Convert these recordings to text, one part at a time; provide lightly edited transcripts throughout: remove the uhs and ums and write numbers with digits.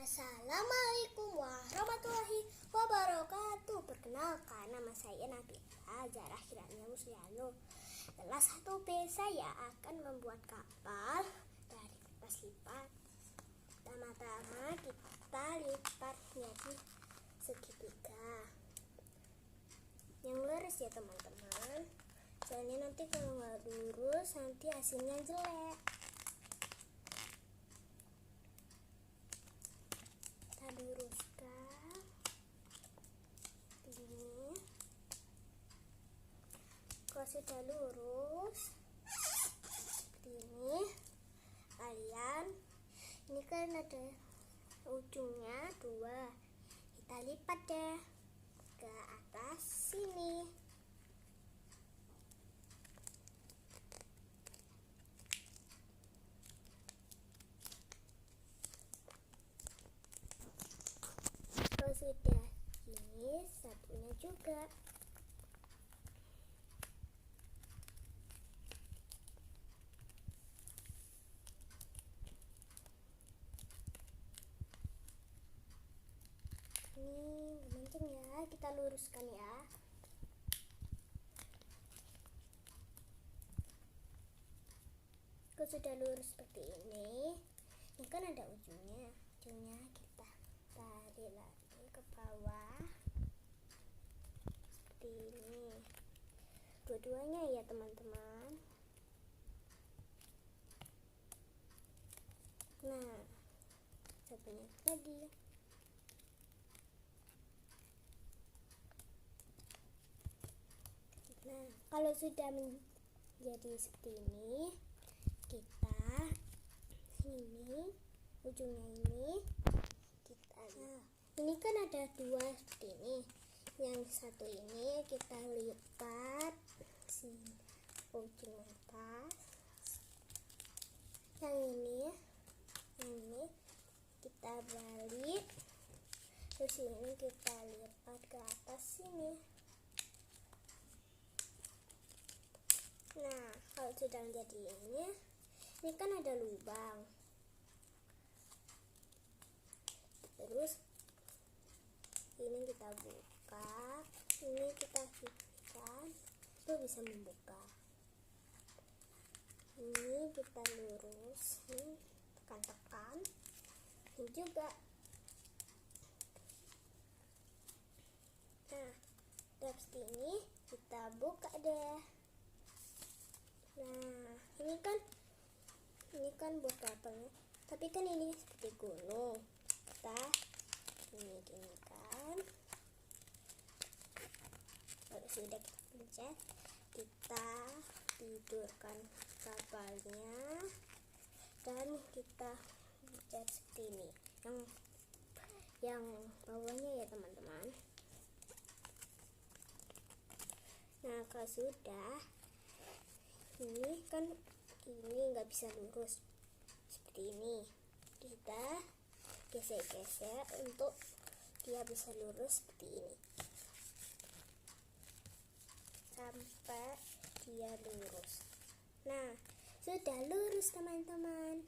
Assalamualaikum warahmatullahi wabarakatuh. Perkenalkan, nama saya Nabila Zarah Kirania Musliano. Kelas 1B saya akan membuat kapal dari kertas lipat. Pertama-tama kita lipat menjadi segitiga yang lurus ya teman-teman. Soalnya nanti kalau nggak lurus nanti hasilnya jelek. Luruskan ini. Kalau sudah lurus seperti ini, kalian ini kan ada ujungnya 2, kita lipat deh ke atas sini. Kalau sudah ini, satunya juga. Ini kenceng ya, kita luruskan ya. Kalau sudah lurus seperti ini kan ada ujungnya kita tarik lagi ke bawah seperti ini, dua-duanya ya teman-teman. Nah, satunya lagi. Nah, kalau sudah menjadi seperti ini, kita ini ujungnya ini kita ini kan ada 2 seperti ini. Yang satu ini kita lipat sini ujung atas. Yang ini kita balik, terus ini kita lipat ke atas sini. Nah, kalau sudah menjadi ini kan ada lubang. Terus ini kita buka, ini kita sisihkan, itu bisa membuka. Ini kita lurus, ini tekan-tekan, ini juga. Nah, seperti ini kita buka deh. Nah, ini kan buat kapalnya, tapi kan ini seperti gunung. Kita gini kan. Kalau sudah kita pencet, kita tidurkan kapalnya dan kita pencet seperti ini. Yang bawahnya ya teman-teman. Nah, kalau sudah ini kan ini nggak bisa lurus seperti ini, kita gesek-gesek untuk dia bisa lurus seperti ini sampai dia lurus. Nah, sudah lurus teman-teman.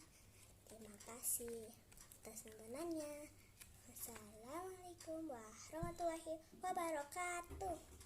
Terima kasih atas nontonannya. Wassalamualaikum warahmatullahi wabarakatuh.